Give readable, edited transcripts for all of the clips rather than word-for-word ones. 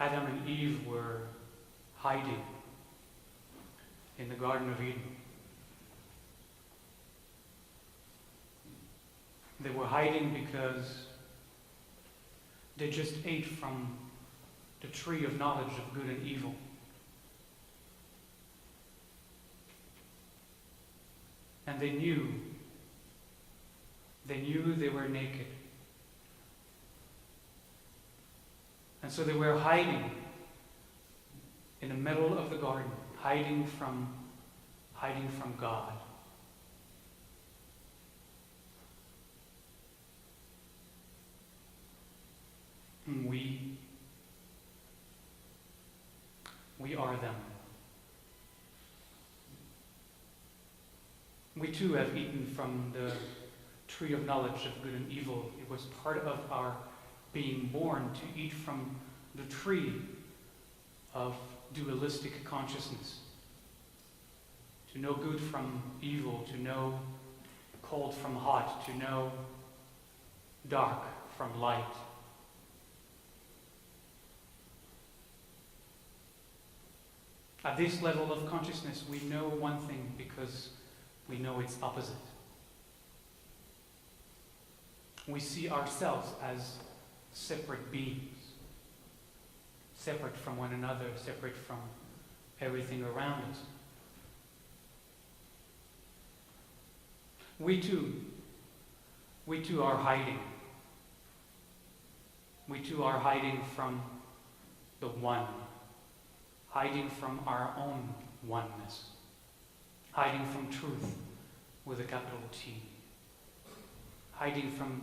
Adam and Eve were hiding in the Garden of Eden. They were hiding because they just ate from the tree of knowledge of good and evil. And they knew they were naked. And so they were hiding in the middle of the garden, hiding from God. And we are them. We too have eaten from the tree of knowledge of good and evil. It was part of our being born to eat from the tree of dualistic consciousness. To know good from evil, to know cold from hot, to know dark from light. At this level of consciousness, we know one thing because we know its opposite. We see ourselves as separate beings, separate from one another, separate from everything around us. We too are hiding. We too are hiding from the one, hiding from our own oneness, hiding from truth with a capital T, hiding from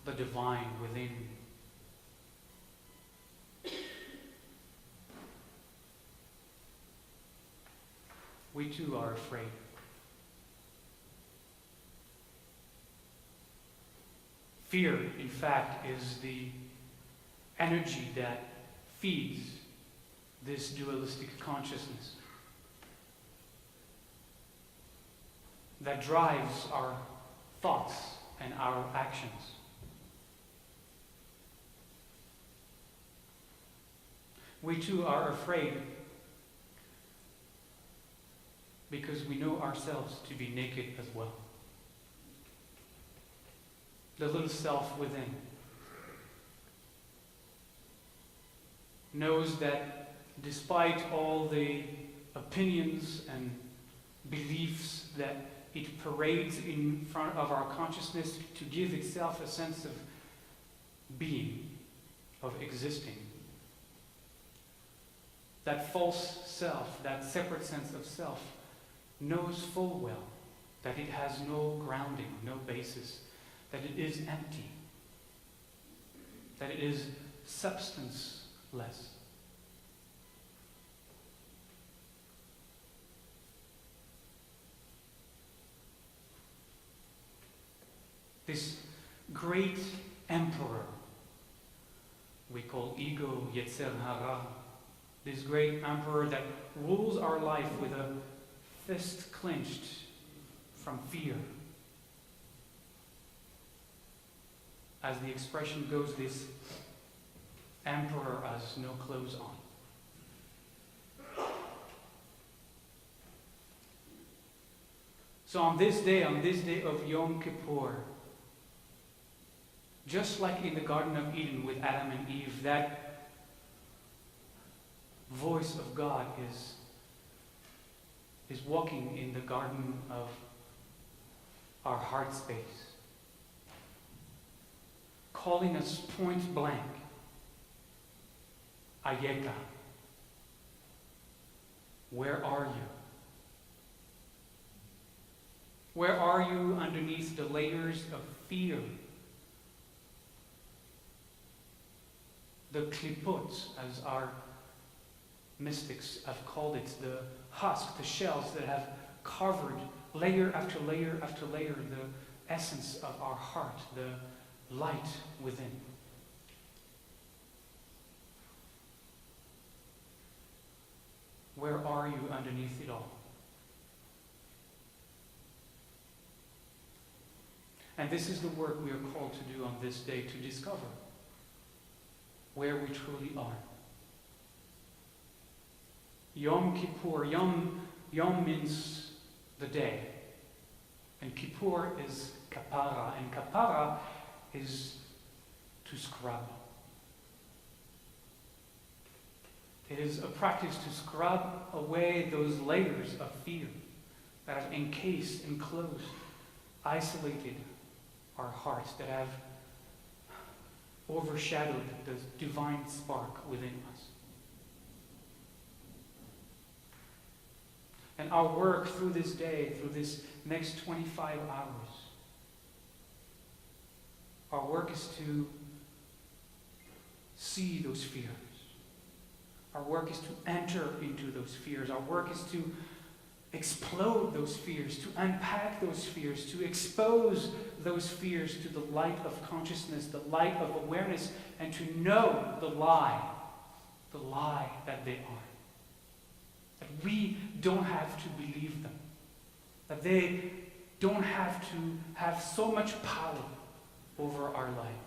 the divine within. We too are afraid. Fear, in fact, is the energy that feeds this dualistic consciousness, that drives our thoughts and our actions. We too are afraid because we know ourselves to be naked as well. The little self within knows that despite all the opinions and beliefs that it parades in front of our consciousness to give itself a sense of being, of existing, that false self, that separate sense of self, knows full well that it has no grounding, no basis, that it is empty, that it is substanceless. This great emperor we call ego, Yetzer Hara, this great emperor that rules our life with a fist clenched from fear. As the expression goes, this emperor has no clothes on. So on this day of Yom Kippur, just like in the Garden of Eden with Adam and Eve, that voice of God is walking in the garden of our heart space, calling us point blank, Ayeka, where are you? Where are you underneath the layers of fear? The klipot, as our mystics have called it, the husk, the shells that have covered layer after layer after layer the essence of our heart, the light within. Where are you underneath it all? And this is the work we are called to do on this day, to discover where we truly are. Yom Kippur, Yom means the day, and Kippur is kapara, and kapara is to scrub. It is a practice to scrub away those layers of fear that have encased, enclosed, isolated our hearts, that have overshadowed the divine spark within us. And our work through this day, through this next 25 hours, our work is to see those fears. Our work is to enter into those fears. Our work is to explode those fears, to unpack those fears, to expose those fears to the light of consciousness, the light of awareness, and to know the lie that they are. That we don't have to believe them. That they don't have to have so much power over our lives.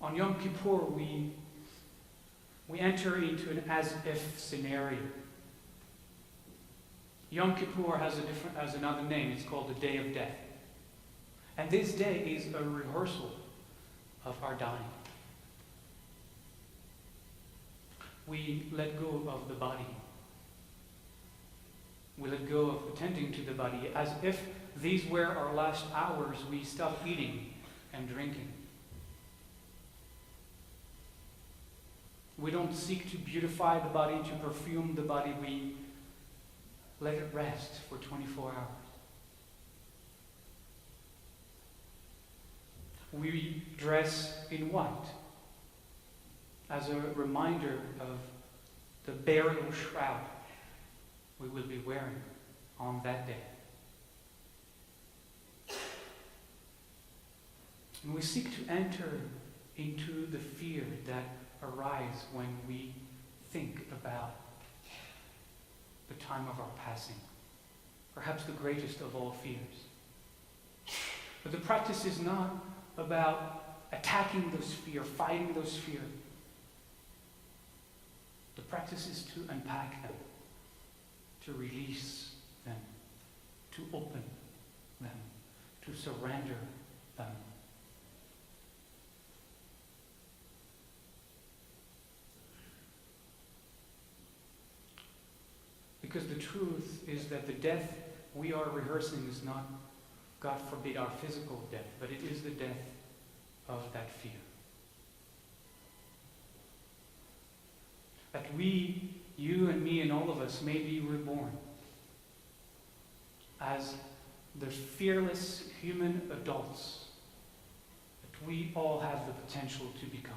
On Yom Kippur, we enter into an as-if scenario. Yom Kippur has another name. It's called the Day of Death. And this day is a rehearsal of our dying. We let go of the body. We let go of attending to the body. As if these were our last hours, we stop eating and drinking. We don't seek to beautify the body, to perfume the body. We let it rest for 24 hours. We dress in white as a reminder of the burial shroud we will be wearing on that day. And we seek to enter into the fear that arise when we think about the time of our passing, perhaps the greatest of all fears. But the practice is not about attacking those fears, fighting those fears. The practice is to unpack them, to release them, to open them, to surrender them. Because the truth is that the death we are rehearsing is not, God forbid, our physical death, but it is the death of that fear. That we, you and me and all of us, may be reborn as the fearless human adults that we all have the potential to become.